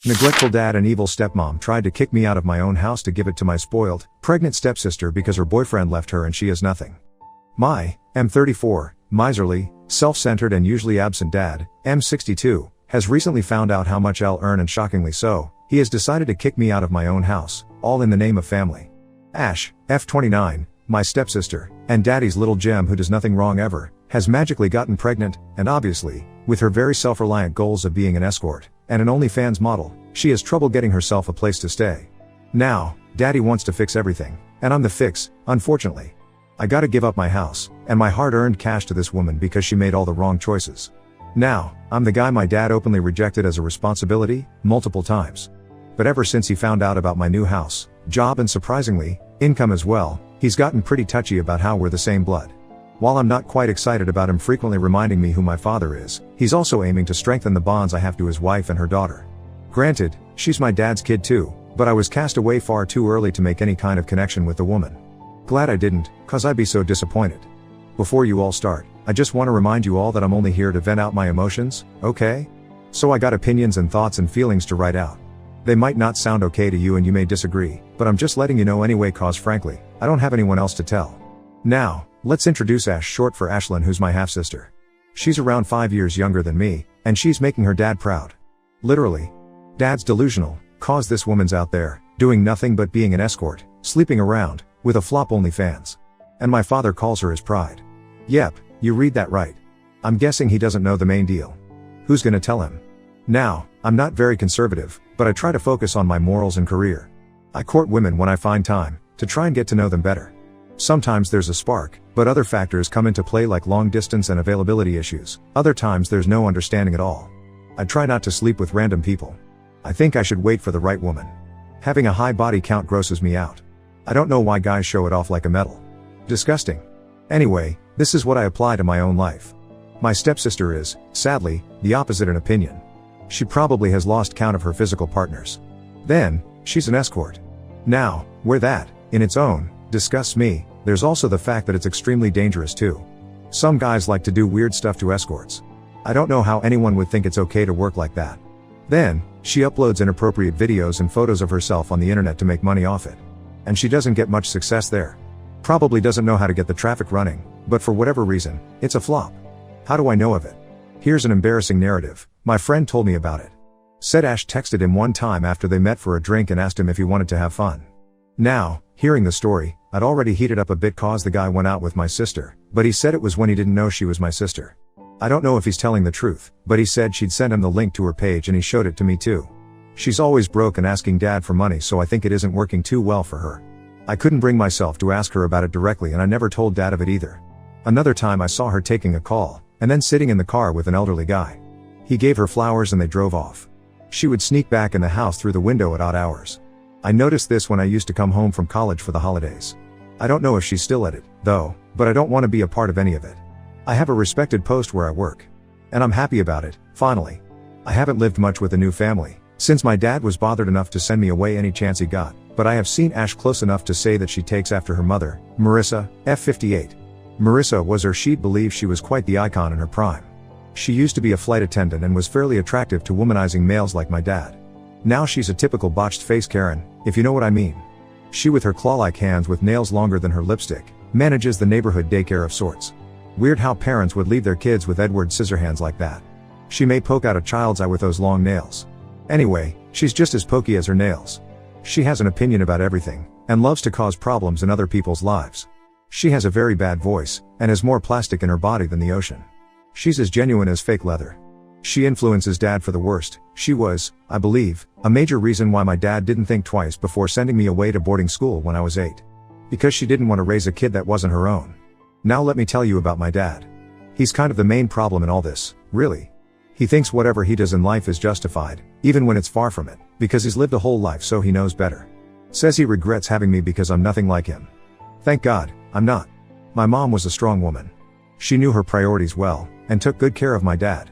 Neglectful dad and evil stepmom tried to kick me out of my own house to give it to my spoiled, pregnant stepsister because her boyfriend left her and she is nothing. My M34, miserly, self-centered and usually absent dad, M62, has recently found out how much I'll earn, and shockingly so, he has decided to kick me out of my own house, all in the name of family. Ash, F29, my stepsister, and daddy's little gem who does nothing wrong ever, has magically gotten pregnant, and obviously, with her very self-reliant goals of being an escort, and an OnlyFans model, she has trouble getting herself a place to stay. Now, daddy wants to fix everything, and I'm the fix, unfortunately. I gotta give up my house, and my hard-earned cash to this woman because she made all the wrong choices. Now, I'm the guy my dad openly rejected as a responsibility, multiple times. But ever since he found out about my new house, job and surprisingly, income as well, he's gotten pretty touchy about how we're the same blood. While I'm not quite excited about him frequently reminding me who my father is, he's also aiming to strengthen the bonds I have to his wife and her daughter. Granted, she's my dad's kid too, but I was cast away far too early to make any kind of connection with the woman. Glad I didn't, cause I'd be so disappointed. Before you all start, I just want to remind you all that I'm only here to vent out my emotions, okay? So I got opinions and thoughts and feelings to write out. They might not sound okay to you and you may disagree, but I'm just letting you know anyway cause frankly, I don't have anyone else to tell. Now, let's introduce Ash, short for Ashlyn, who's my half-sister. She's around 5 years younger than me, and she's making her dad proud. Literally. Dad's delusional, cause this woman's out there, doing nothing but being an escort, sleeping around, with a flop OnlyFans. And my father calls her his pride. Yep, you read that right. I'm guessing he doesn't know the main deal. Who's gonna tell him? Now, I'm not very conservative, but I try to focus on my morals and career. I court women when I find time, to try and get to know them better. Sometimes there's a spark, but other factors come into play like long distance and availability issues. Other times there's no understanding at all. I try not to sleep with random people. I think I should wait for the right woman. Having a high body count grosses me out. I don't know why guys show it off like a medal. Disgusting. Anyway, this is what I apply to my own life. My stepsister is, sadly, the opposite in opinion. She probably has lost count of her physical partners. Then, she's an escort. Now, where that, in its own, disgusts me, there's also the fact that it's extremely dangerous too. Some guys like to do weird stuff to escorts. I don't know how anyone would think it's okay to work like that. Then, she uploads inappropriate videos and photos of herself on the internet to make money off it. And she doesn't get much success there. Probably doesn't know how to get the traffic running, but for whatever reason, it's a flop. How do I know of it? Here's an embarrassing narrative. My friend told me about it. Said Ash texted him one time after they met for a drink and asked him if he wanted to have fun. Now, hearing the story, I'd already heated up a bit cause the guy went out with my sister, but he said it was when he didn't know she was my sister. I don't know if he's telling the truth, but he said she'd sent him the link to her page and he showed it to me too. She's always broke and asking dad for money, so I think it isn't working too well for her. I couldn't bring myself to ask her about it directly and I never told dad of it either. Another time I saw her taking a call, and then sitting in the car with an elderly guy. He gave her flowers and they drove off. She would sneak back in the house through the window at odd hours. I noticed this when I used to come home from college for the holidays. I don't know if she's still at it, though, but I don't want to be a part of any of it. I have a respected post where I work. And I'm happy about it, finally. I haven't lived much with a new family, since my dad was bothered enough to send me away any chance he got, but I have seen Ash close enough to say that she takes after her mother, Marissa, F58. Marissa was, or she'd believe she was quite the icon in her prime. She used to be a flight attendant and was fairly attractive to womanizing males like my dad. Now she's a typical botched face Karen, if you know what I mean. She, with her claw-like hands with nails longer than her lipstick, manages the neighborhood daycare of sorts. Weird how parents would leave their kids with Edward Scissorhands like that. She may poke out a child's eye with those long nails. Anyway, she's just as pokey as her nails. She has an opinion about everything, and loves to cause problems in other people's lives. She has a very bad voice, and has more plastic in her body than the ocean. She's as genuine as fake leather. She influences dad for the worst. She was, I believe, a major reason why my dad didn't think twice before sending me away to boarding school when I was 8. Because she didn't want to raise a kid that wasn't her own. Now let me tell you about my dad. He's kind of the main problem in all this, really. He thinks whatever he does in life is justified, even when it's far from it, because he's lived a whole life so he knows better. Says he regrets having me because I'm nothing like him. Thank God, I'm not. My mom was a strong woman. She knew her priorities well, and took good care of my dad.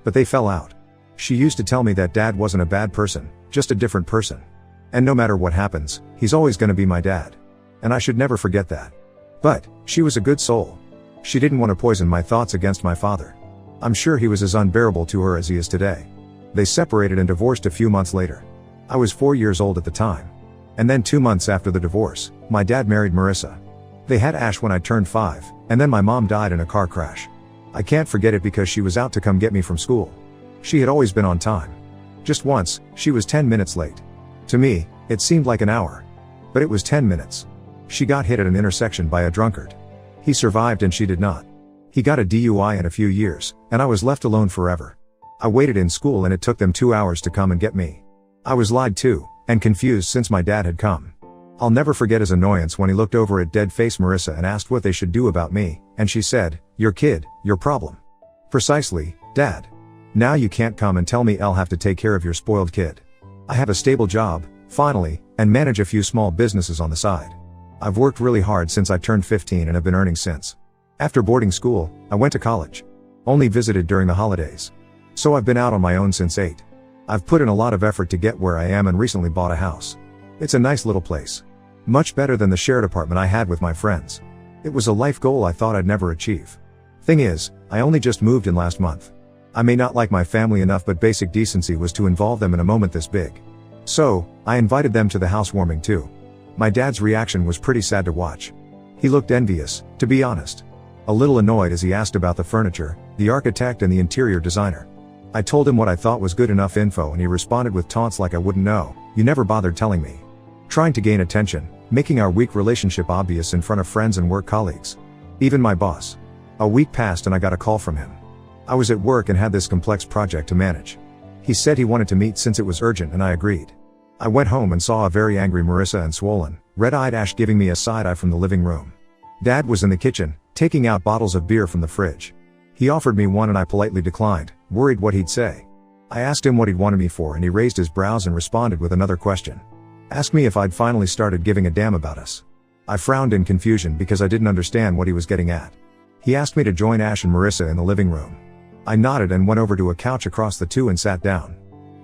But they fell out. She used to tell me that dad wasn't a bad person, just a different person. And no matter what happens, he's always gonna be my dad. And I should never forget that. But, she was a good soul. She didn't want to poison my thoughts against my father. I'm sure he was as unbearable to her as he is today. They separated and divorced a few months later. I was 4 years old at the time. And then 2 months after the divorce, my dad married Marissa. They had Ash when I turned 5, and then my mom died in a car crash. I can't forget it because she was out to come get me from school. She had always been on time. Just once, she was 10 minutes late. To me, it seemed like an hour. But it was 10 minutes. She got hit at an intersection by a drunkard. He survived and she did not. He got a DUI in a few years, and I was left alone forever. I waited in school and it took them 2 hours to come and get me. I was lied to, and confused since my dad had come. I'll never forget his annoyance when he looked over at dead-faced Marissa and asked what they should do about me, and she said, "Your kid, your problem." Precisely, Dad. Now you can't come and tell me I'll have to take care of your spoiled kid. I have a stable job, finally, and manage a few small businesses on the side. I've worked really hard since I turned 15 and have been earning since. After boarding school, I went to college. Only visited during the holidays. So I've been out on my own since 8. I've put in a lot of effort to get where I am and recently bought a house. It's a nice little place. Much better than the shared apartment I had with my friends. It was a life goal I thought I'd never achieve. Thing is, I only just moved in last month. I may not like my family enough, but basic decency was to involve them in a moment this big. So, I invited them to the housewarming too. My dad's reaction was pretty sad to watch. He looked envious, to be honest. A little annoyed as he asked about the furniture, the architect and the interior designer. I told him what I thought was good enough info and he responded with taunts like I wouldn't know, "You never bothered telling me." Trying to gain attention, making our weak relationship obvious in front of friends and work colleagues. Even my boss. A week passed and I got a call from him. I was at work and had this complex project to manage. He said he wanted to meet since it was urgent and I agreed. I went home and saw a very angry Marissa and swollen, red-eyed Ash giving me a side-eye from the living room. Dad was in the kitchen, taking out bottles of beer from the fridge. He offered me one and I politely declined, worried what he'd say. I asked him what he'd wanted me for and he raised his brows and responded with another question. Asked me if I'd finally started giving a damn about us. I frowned in confusion because I didn't understand what he was getting at. He asked me to join Ash and Marissa in the living room. I nodded and went over to a couch across the two and sat down.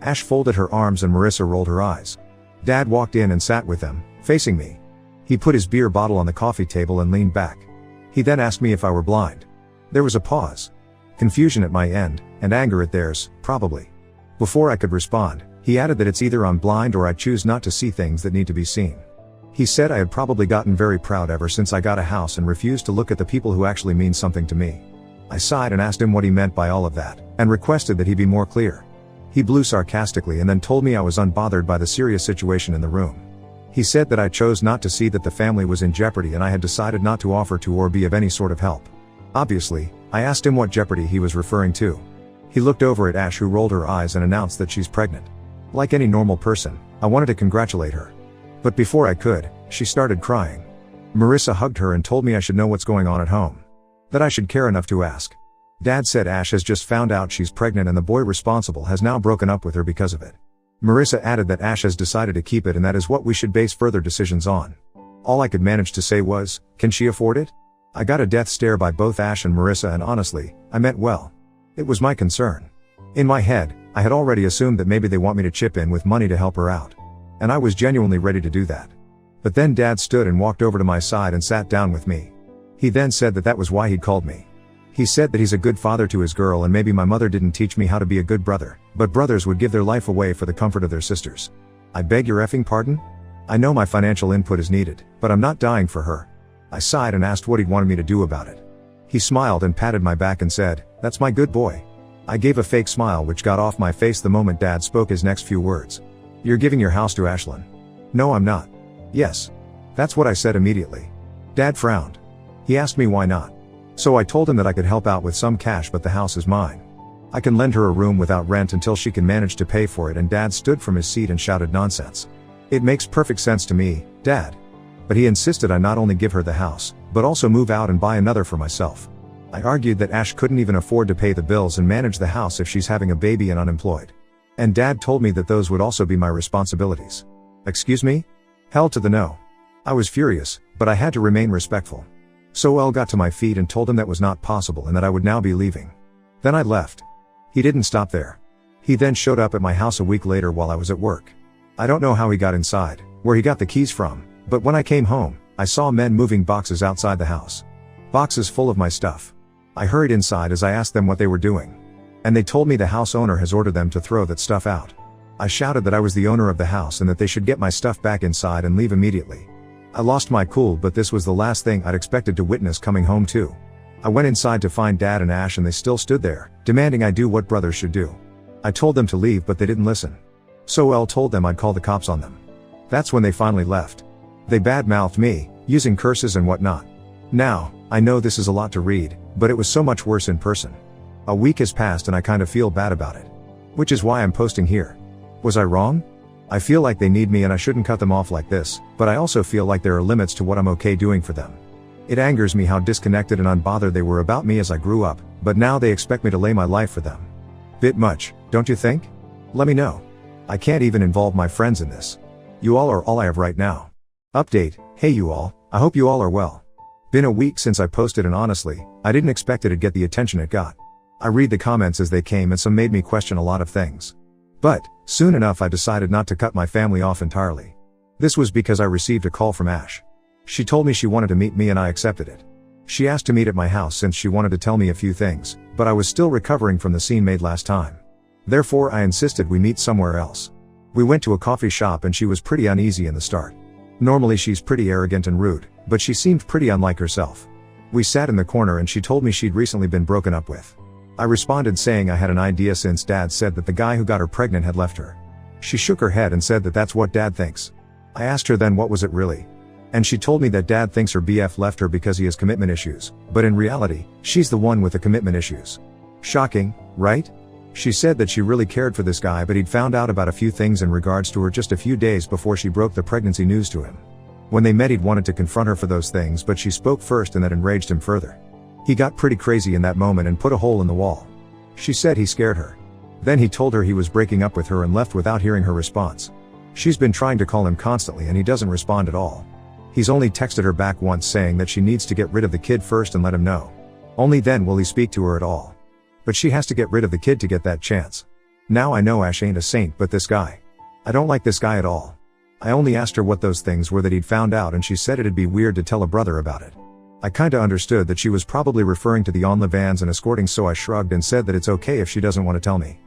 Ash folded her arms and Marissa rolled her eyes. Dad walked in and sat with them, facing me. He put his beer bottle on the coffee table and leaned back. He then asked me if I were blind. There was a pause. Confusion at my end, and anger at theirs, probably. Before I could respond, he added that it's either I'm blind or I choose not to see things that need to be seen. He said I had probably gotten very proud ever since I got a house and refused to look at the people who actually mean something to me. I sighed and asked him what he meant by all of that, and requested that he be more clear. He blew sarcastically and then told me I was unbothered by the serious situation in the room. He said that I chose not to see that the family was in jeopardy and I had decided not to offer to or be of any sort of help. Obviously, I asked him what jeopardy he was referring to. He looked over at Ash, who rolled her eyes and announced that she's pregnant. Like any normal person, I wanted to congratulate her. But before I could, she started crying. Marissa hugged her and told me I should know what's going on at home. That I should care enough to ask. Dad said Ash has just found out she's pregnant and the boy responsible has now broken up with her because of it. Marissa added that Ash has decided to keep it and that is what we should base further decisions on. All I could manage to say was, "Can she afford it?" I got a death stare by both Ash and Marissa and honestly, I meant well. It was my concern. In my head, I had already assumed that maybe they want me to chip in with money to help her out. And I was genuinely ready to do that. But then Dad stood and walked over to my side and sat down with me. He then said that that was why he'd called me. He said that he's a good father to his girl and maybe my mother didn't teach me how to be a good brother, but brothers would give their life away for the comfort of their sisters. I beg your effing pardon? I know my financial input is needed, but I'm not dying for her. I sighed and asked what he'd wanted me to do about it. He smiled and patted my back and said, "That's my good boy." I gave a fake smile which got off my face the moment Dad spoke his next few words. "You're giving your house to Ashlyn." "No, I'm not." "Yes." That's what I said immediately. Dad frowned. He asked me why not. So I told him that I could help out with some cash, but the house is mine. I can lend her a room without rent until she can manage to pay for it, and Dad stood from his seat and shouted nonsense. "It makes perfect sense to me, Dad." But he insisted I not only give her the house, but also move out and buy another for myself. I argued that Ash couldn't even afford to pay the bills and manage the house if she's having a baby and unemployed. And Dad told me that those would also be my responsibilities. Excuse me? Hell to the no. I was furious, but I had to remain respectful. So I got to my feet and told him that was not possible and that I would now be leaving. Then I left. He didn't stop there. He then showed up at my house a week later while I was at work. I don't know how he got inside, where he got the keys from, but when I came home, I saw men moving boxes outside the house. Boxes full of my stuff. I hurried inside as I asked them what they were doing. And they told me the house owner has ordered them to throw that stuff out. I shouted that I was the owner of the house and that they should get my stuff back inside and leave immediately. I lost my cool, but this was the last thing I'd expected to witness coming home too. I went inside to find Dad and Ash and they still stood there, demanding I do what brothers should do. I told them to leave but they didn't listen. So Elle told them I'd call the cops on them. That's when they finally left. They bad-mouthed me, using curses and whatnot. Now, I know this is a lot to read, but it was so much worse in person. A week has passed and I kind of feel bad about it. Which is why I'm posting here. Was I wrong? I feel like they need me and I shouldn't cut them off like this, but I also feel like there are limits to what I'm okay doing for them. It angers me how disconnected and unbothered they were about me as I grew up, but now they expect me to lay my life for them. Bit much, don't you think? Let me know. I can't even involve my friends in this. You all are all I have right now. Update, hey you all, I hope you all are well. Been a week since I posted and honestly, I didn't expect it'd get the attention it got. I read the comments as they came and some made me question a lot of things. But, soon enough I decided not to cut my family off entirely. This was because I received a call from Ash. She told me she wanted to meet me and I accepted it. She asked to meet at my house since she wanted to tell me a few things, but I was still recovering from the scene made last time. Therefore I insisted we meet somewhere else. We went to a coffee shop and she was pretty uneasy in the start. Normally she's pretty arrogant and rude, but she seemed pretty unlike herself. We sat in the corner and she told me she'd recently been broken up with. I responded saying I had an idea since Dad said that the guy who got her pregnant had left her. She shook her head and said that that's what Dad thinks. I asked her then what was it really? And she told me that Dad thinks her BF left her because he has commitment issues, but in reality, she's the one with the commitment issues. Shocking, right? She said that she really cared for this guy but he'd found out about a few things in regards to her just a few days before she broke the pregnancy news to him. When they met he'd wanted to confront her for those things but she spoke first and that enraged him further. He got pretty crazy in that moment and put a hole in the wall. She said he scared her. Then he told her he was breaking up with her and left without hearing her response. She's been trying to call him constantly and he doesn't respond at all. He's only texted her back once saying that she needs to get rid of the kid first and let him know. Only then will he speak to her at all. But she has to get rid of the kid to get that chance. Now I know Ash ain't a saint but this guy. I don't like this guy at all. I only asked her what those things were that he'd found out and she said it'd be weird to tell a brother about it. I kinda understood that she was probably referring to the OnlyFans and escorting so I shrugged and said that it's okay if she doesn't want to tell me.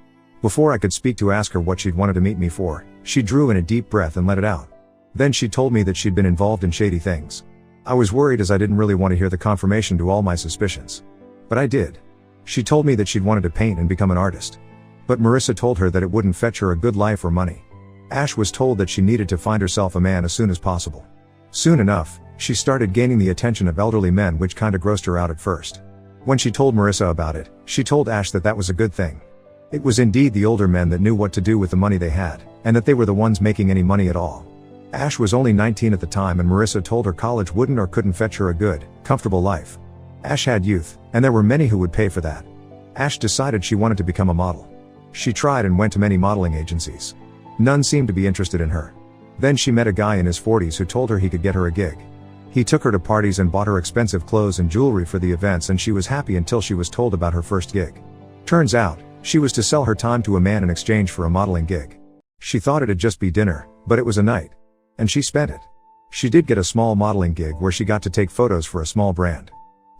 Before I could speak to ask her what she'd wanted to meet me for, she drew in a deep breath and let it out. Then she told me that she'd been involved in shady things. I was worried as I didn't really want to hear the confirmation to all my suspicions. But I did. She told me that she'd wanted to paint and become an artist. But Marissa told her that it wouldn't fetch her a good life or money. Ash was told that she needed to find herself a man as soon as possible. Soon enough, she started gaining the attention of elderly men which kinda grossed her out at first. When she told Marissa about it, she told Ash that that was a good thing. It was indeed the older men that knew what to do with the money they had, and that they were the ones making any money at all. Ash was only 19 at the time and Marissa told her college wouldn't or couldn't fetch her a good, comfortable life. Ash had youth, and there were many who would pay for that. Ash decided she wanted to become a model. She tried and went to many modeling agencies. None seemed to be interested in her. Then she met a guy in his 40s who told her he could get her a gig. He took her to parties and bought her expensive clothes and jewelry for the events and she was happy until she was told about her first gig. Turns out, she was to sell her time to a man in exchange for a modeling gig. She thought it'd just be dinner, but it was a night. And she spent it. She did get a small modeling gig where she got to take photos for a small brand.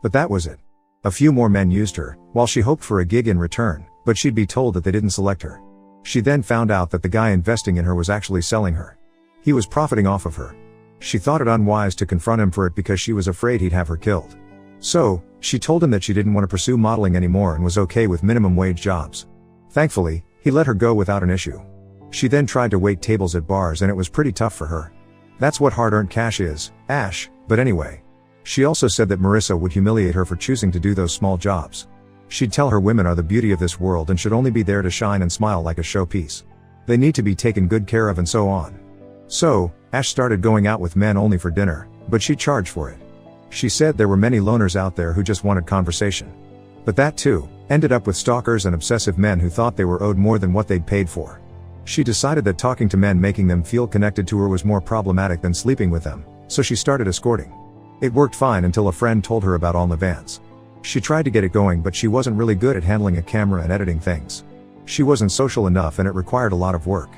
But that was it. A few more men used her, while she hoped for a gig in return, but she'd be told that they didn't select her. She then found out that the guy investing in her was actually selling her. He was profiting off of her. She thought it unwise to confront him for it because she was afraid he'd have her killed. So, she told him that she didn't want to pursue modeling anymore and was okay with minimum wage jobs. Thankfully, he let her go without an issue. She then tried to wait tables at bars and it was pretty tough for her. That's what hard-earned cash is, Ash, but anyway. She also said that Marissa would humiliate her for choosing to do those small jobs. She'd tell her women are the beauty of this world and should only be there to shine and smile like a showpiece. They need to be taken good care of and so on. So, Ash started going out with men only for dinner, but she charged for it. She said there were many loners out there who just wanted conversation. But that too, ended up with stalkers and obsessive men who thought they were owed more than what they'd paid for. She decided that talking to men making them feel connected to her was more problematic than sleeping with them, so she started escorting. It worked fine until a friend told her about OnlyFans. She tried to get it going but she wasn't really good at handling a camera and editing things. She wasn't social enough and it required a lot of work.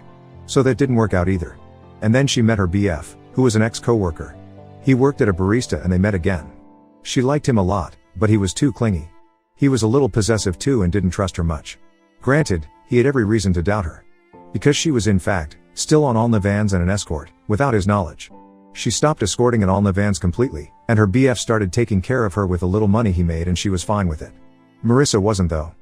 So that didn't work out either. And then she met her BF, who was an ex-coworker. He worked at a barista and they met again. She liked him a lot, but he was too clingy. He was a little possessive too and didn't trust her much. Granted, he had every reason to doubt her. Because she was in fact, still on OnlyFans and an escort, without his knowledge. She stopped escorting at OnlyFans completely, and her BF started taking care of her with the little money he made and she was fine with it. Marissa wasn't though.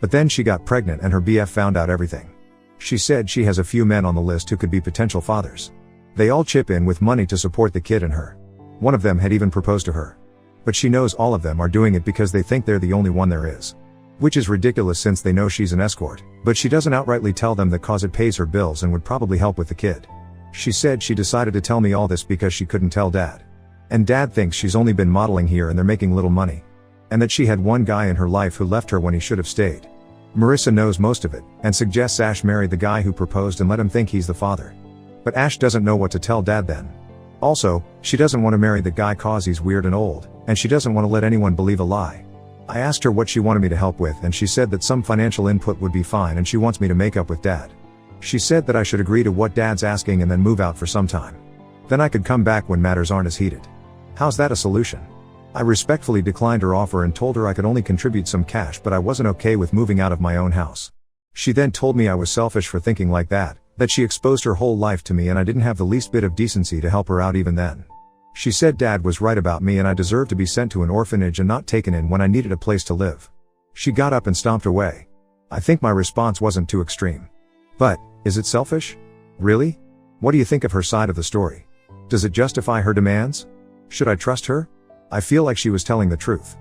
But then she got pregnant and her BF found out everything. She said she has a few men on the list who could be potential fathers. They all chip in with money to support the kid and her. One of them had even proposed to her. But she knows all of them are doing it because they think they're the only one there is. Which is ridiculous since they know she's an escort, but she doesn't outrightly tell them that cause it pays her bills and would probably help with the kid. She said she decided to tell me all this because she couldn't tell Dad. And Dad thinks she's only been modeling here and they're making little money. And that she had one guy in her life who left her when he should have stayed. Marissa knows most of it, and suggests Ash marry the guy who proposed and let him think he's the father. But Ash doesn't know what to tell Dad then. Also, she doesn't want to marry the guy cause he's weird and old, and she doesn't want to let anyone believe a lie. I asked her what she wanted me to help with and she said that some financial input would be fine and she wants me to make up with Dad. She said that I should agree to what Dad's asking and then move out for some time. Then I could come back when matters aren't as heated. How's that a solution? I respectfully declined her offer and told her I could only contribute some cash but I wasn't okay with moving out of my own house. She then told me I was selfish for thinking like that she exposed her whole life to me and I didn't have the least bit of decency to help her out even then. She said Dad was right about me and I deserved to be sent to an orphanage and not taken in when I needed a place to live. She got up and stomped away. I think my response wasn't too extreme. But, is it selfish? Really? What do you think of her side of the story? Does it justify her demands? Should I trust her? I feel like she was telling the truth.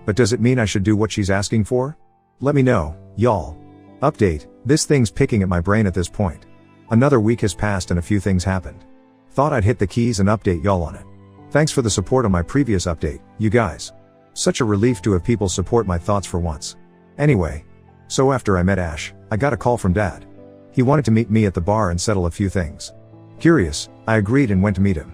But does it mean I should do what she's asking for? Let me know, y'all. Update, this thing's picking at my brain at this point. Another week has passed and a few things happened. Thought I'd hit the keys and update y'all on it. Thanks for the support on my previous update, you guys. Such a relief to have people support my thoughts for once. Anyway. So after I met Ash, I got a call from Dad. He wanted to meet me at the bar and settle a few things. Curious, I agreed and went to meet him.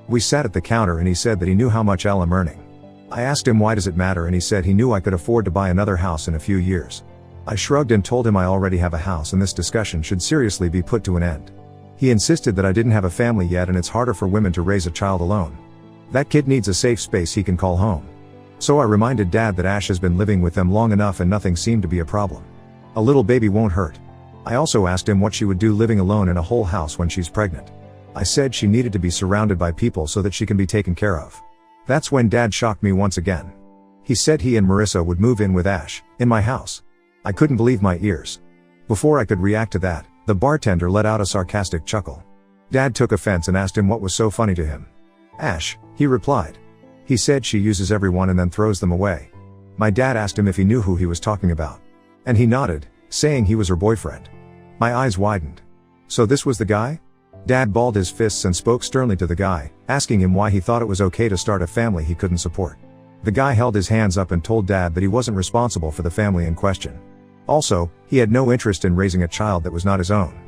We sat at the counter and he said that he knew how much I'm earning. I asked him why does it matter and he said he knew I could afford to buy another house in a few years. I shrugged and told him I already have a house and this discussion should seriously be put to an end. He insisted that I didn't have a family yet and it's harder for women to raise a child alone. That kid needs a safe space he can call home. So I reminded Dad that Ash has been living with them long enough and nothing seemed to be a problem. A little baby won't hurt. I also asked him what she would do living alone in a whole house when she's pregnant. I said she needed to be surrounded by people so that she can be taken care of. That's when Dad shocked me once again. He said he and Marissa would move in with Ash, in my house. I couldn't believe my ears. Before I could react to that, the bartender let out a sarcastic chuckle. Dad took offense and asked him what was so funny to him. Ash, he replied. He said she uses everyone and then throws them away. My dad asked him if he knew who he was talking about. And he nodded, saying he was her boyfriend. My eyes widened. So this was the guy? Dad balled his fists and spoke sternly to the guy, asking him why he thought it was okay to start a family he couldn't support. The guy held his hands up and told Dad that he wasn't responsible for the family in question. Also, he had no interest in raising a child that was not his own.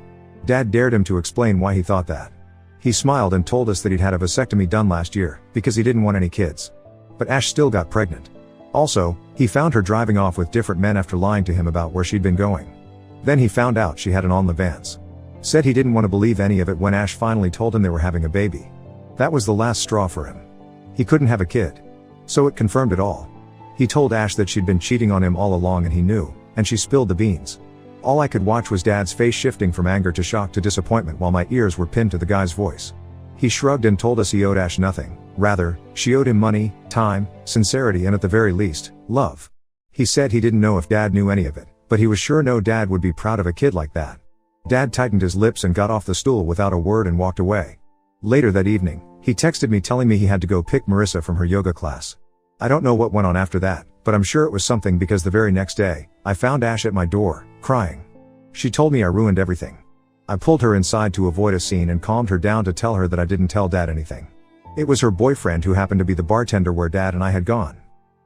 Dad dared him to explain why he thought that. He smiled and told us that he'd had a vasectomy done last year, because he didn't want any kids. But Ash still got pregnant. Also, he found her driving off with different men after lying to him about where she'd been going. Then he found out she had an OnlyFans. Said he didn't want to believe any of it when Ash finally told him they were having a baby. That was the last straw for him. He couldn't have a kid. So it confirmed it all. He told Ash that she'd been cheating on him all along and he knew, and she spilled the beans. All I could watch was Dad's face shifting from anger to shock to disappointment while my ears were pinned to the guy's voice. He shrugged and told us he owed Ash nothing. Rather, she owed him money, time, sincerity and at the very least, love. He said he didn't know if Dad knew any of it, but he was sure no dad would be proud of a kid like that. Dad tightened his lips and got off the stool without a word and walked away. Later that evening, he texted me telling me he had to go pick Marissa from her yoga class. I don't know what went on after that, but I'm sure it was something because the very next day, I found Ash at my door, crying. She told me I ruined everything. I pulled her inside to avoid a scene and calmed her down to tell her that I didn't tell Dad anything. It was her boyfriend who happened to be the bartender where Dad and I had gone.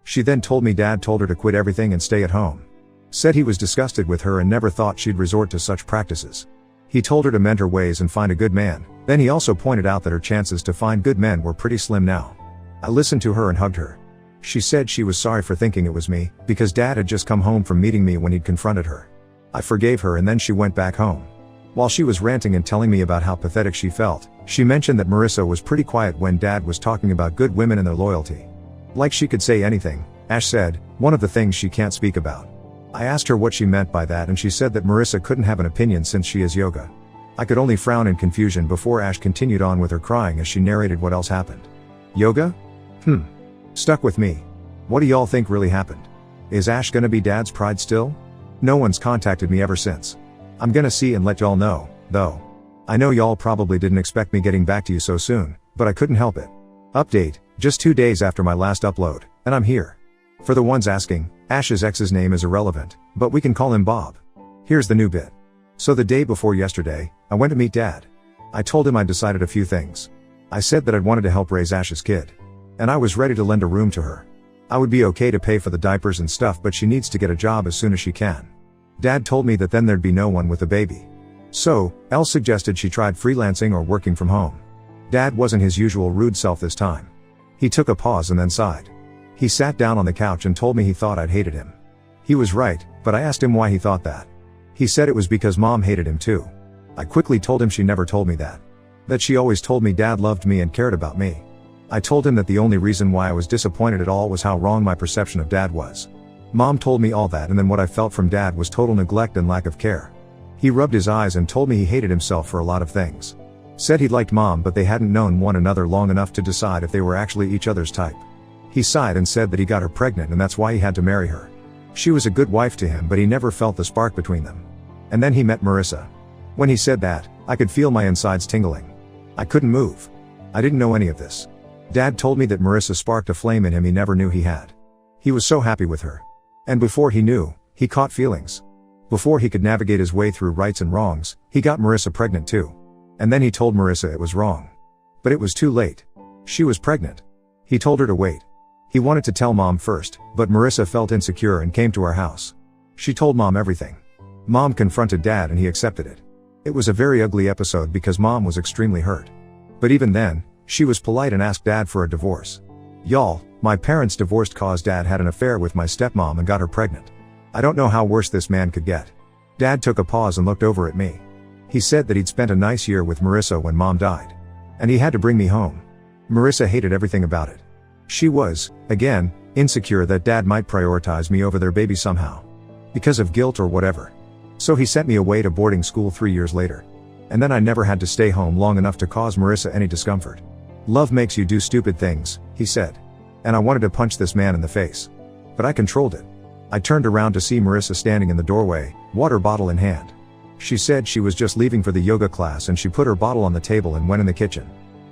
She then told me Dad told her to quit everything and stay at home. Said he was disgusted with her and never thought she'd resort to such practices. He told her to mend her ways and find a good man, then he also pointed out that her chances to find good men were pretty slim now. I listened to her and hugged her. She said she was sorry for thinking it was me, because Dad had just come home from meeting me when he'd confronted her. I forgave her and then she went back home. While she was ranting and telling me about how pathetic she felt, she mentioned that Marissa was pretty quiet when Dad was talking about good women and their loyalty. Like she could say anything, Ash said, one of the things she can't speak about. I asked her what she meant by that and she said that Marissa couldn't have an opinion since she is yoga. I could only frown in confusion before Ash continued on with her crying as she narrated what else happened. Yoga? Stuck with me. What do y'all think really happened? Is Ash gonna be Dad's pride still? No one's contacted me ever since. I'm gonna see and let y'all know, though. I know y'all probably didn't expect me getting back to you so soon, but I couldn't help it. Update, just 2 days after my last upload, and I'm here. For the ones asking, Ash's ex's name is irrelevant, but we can call him Bob. Here's the new bit. So the day before yesterday, I went to meet Dad. I told him I'd decided a few things. I said that I'd wanted to help raise Ash's kid. And I was ready to lend a room to her. I would be okay to pay for the diapers and stuff, but she needs to get a job as soon as she can. Dad told me that then there'd be no one with the baby. So, Elle suggested she tried freelancing or working from home. Dad wasn't his usual rude self this time. He took a pause and then sighed. He sat down on the couch and told me he thought I'd hated him. He was right, but I asked him why he thought that. He said it was because Mom hated him too. I quickly told him she never told me that. That she always told me Dad loved me and cared about me. I told him that the only reason why I was disappointed at all was how wrong my perception of Dad was. Mom told me all that and then what I felt from Dad was total neglect and lack of care. He rubbed his eyes and told me he hated himself for a lot of things. Said he liked Mom but they hadn't known one another long enough to decide if they were actually each other's type. He sighed and said that he got her pregnant and that's why he had to marry her. She was a good wife to him but he never felt the spark between them. And then he met Marissa. When he said that, I could feel my insides tingling. I couldn't move. I didn't know any of this. Dad told me that Marissa sparked a flame in him he never knew he had. He was so happy with her. And before he knew, he caught feelings. Before he could navigate his way through rights and wrongs, he got Marissa pregnant too. And then he told Marissa it was wrong. But it was too late. She was pregnant. He told her to wait. He wanted to tell Mom first, but Marissa felt insecure and came to our house. She told Mom everything. Mom confronted Dad and he accepted it. It was a very ugly episode because Mom was extremely hurt. But even then, she was polite and asked Dad for a divorce. Y'all, my parents divorced cause Dad had an affair with my stepmom and got her pregnant. I don't know how worse this man could get. Dad took a pause and looked over at me. He said that he'd spent a nice year with Marissa when Mom died. And he had to bring me home. Marissa hated everything about it. She was, again, insecure that Dad might prioritize me over their baby somehow. Because of guilt or whatever. So he sent me away to boarding school 3 years later. And then I never had to stay home long enough to cause Marissa any discomfort. Love makes you do stupid things, he said. And I wanted to punch this man in the face. But I controlled it. I turned around to see Marissa standing in the doorway, water bottle in hand. She said she was just leaving for the yoga class and she put her bottle on the table and went in the kitchen.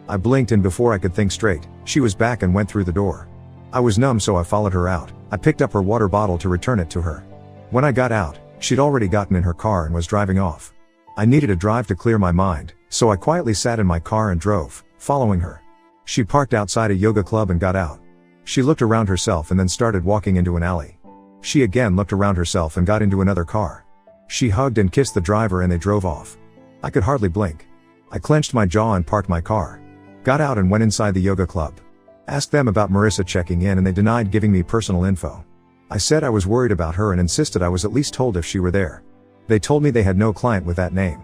I blinked and before I could think straight, she was back and went through the door. I was numb so I followed her out. I picked up her water bottle to return it to her. When I got out, she'd already gotten in her car and was driving off. I needed a drive to clear my mind, so I quietly sat in my car and drove, following her. She parked outside a yoga club and got out. She looked around herself and then started walking into an alley. She again looked around herself and got into another car. She hugged and kissed the driver and they drove off. I could hardly blink. I clenched my jaw and parked my car. Got out and went inside the yoga club. Asked them about Marissa checking in and they denied giving me personal info. I said I was worried about her and insisted I was at least told if she were there. They told me they had no client with that name.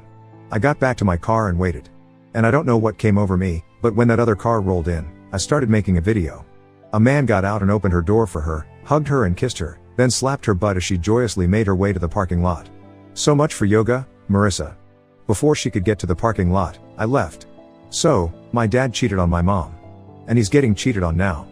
I got back to my car and waited. And I don't know what came over me, but when that other car rolled in, I started making a video. A man got out and opened her door for her, hugged her and kissed her, then slapped her butt as she joyously made her way to the parking lot. So much for yoga, Marissa. Before she could get to the parking lot, I left. So, my dad cheated on my mom. And he's getting cheated on now.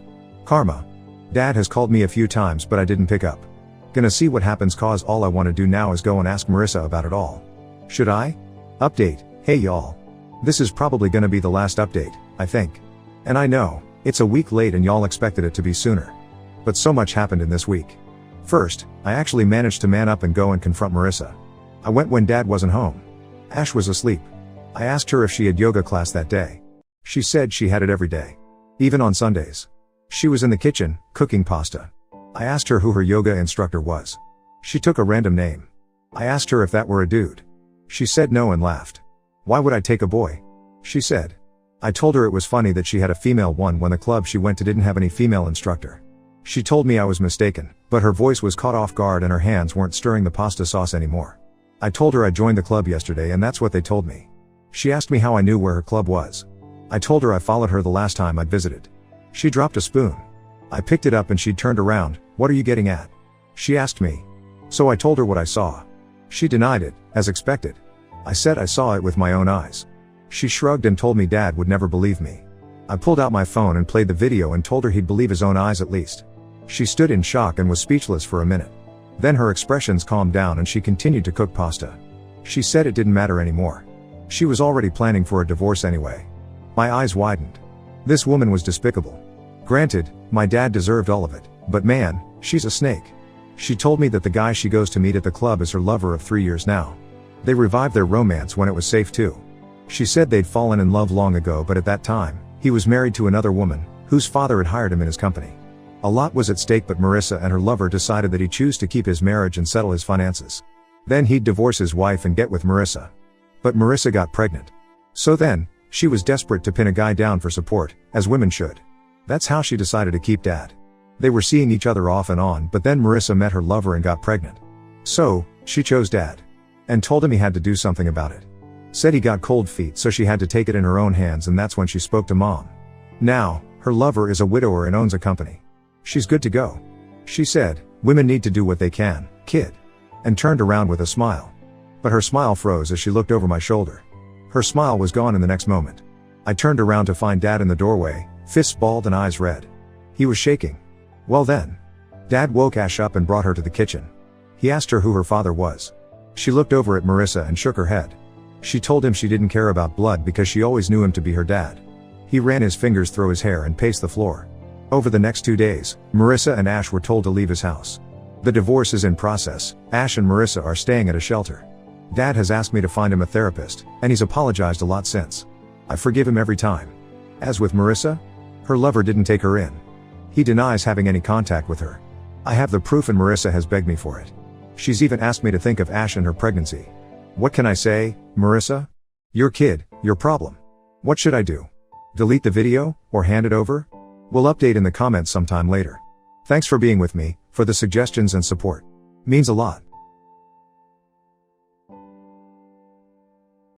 Karma. Dad has called me a few times but I didn't pick up. Gonna see what happens cause all I wanna do now is go and ask Marissa about it all. Should I? Update, hey y'all. This is probably gonna be the last update, I think. And I know, it's a week late and y'all expected it to be sooner. But so much happened in this week. First, I actually managed to man up and go and confront Marissa. I went when Dad wasn't home. Ash was asleep. I asked her if she had yoga class that day. She said she had it every day. Even on Sundays. She was in the kitchen, cooking pasta. I asked her who her yoga instructor was. She took a random name. I asked her if that were a dude. She said no and laughed. Why would I take a boy? She said. I told her it was funny that she had a female one when the club she went to didn't have any female instructor. She told me I was mistaken, but her voice was caught off guard and her hands weren't stirring the pasta sauce anymore. I told her I joined the club yesterday and that's what they told me. She asked me how I knew where her club was. I told her I followed her the last time I'd visited. She dropped a spoon. I picked it up and she'd turned around. "What are you getting at?" she asked me. So I told her what I saw. She denied it, as expected. I said I saw it with my own eyes. She shrugged and told me Dad would never believe me. I pulled out my phone and played the video and told her he'd believe his own eyes at least. She stood in shock and was speechless for a minute. Then her expressions calmed down and she continued to cook pasta. She said it didn't matter anymore. She was already planning for a divorce anyway. My eyes widened. This woman was despicable. Granted, my dad deserved all of it, but man, she's a snake. She told me that the guy she goes to meet at the club is her lover of 3 years now. They revived their romance when it was safe too. She said they'd fallen in love long ago, but at that time, he was married to another woman, whose father had hired him in his company. A lot was at stake, but Marissa and her lover decided that he'd choose to keep his marriage and settle his finances. Then he'd divorce his wife and get with Marissa. But Marissa got pregnant. So then, she was desperate to pin a guy down for support, as women should. That's how she decided to keep Dad. They were seeing each other off and on, but then Marissa met her lover and got pregnant. So, she chose Dad. And told him he had to do something about it. Said he got cold feet, so she had to take it in her own hands, and that's when she spoke to Mom. Now, her lover is a widower and owns a company. She's good to go. She said, "Women need to do what they can, kid." And turned around with a smile. But her smile froze as she looked over my shoulder. Her smile was gone in the next moment. I turned around to find Dad in the doorway, fists balled and eyes red. He was shaking. Well then. Dad woke Ash up and brought her to the kitchen. He asked her who her father was. She looked over at Marissa and shook her head. She told him she didn't care about blood because she always knew him to be her dad. He ran his fingers through his hair and paced the floor. Over the next 2 days, Marissa and Ash were told to leave his house. The divorce is in process. Ash and Marissa are staying at a shelter. Dad has asked me to find him a therapist, and he's apologized a lot since. I forgive him every time. As with Marissa, her lover didn't take her in. He denies having any contact with her. I have the proof and Marissa has begged me for it. She's even asked me to think of Ash and her pregnancy. What can I say, Marissa? Your kid, your problem. What should I do? Delete the video, or hand it over? We'll update in the comments sometime later. Thanks for being with me, for the suggestions and support. Means a lot.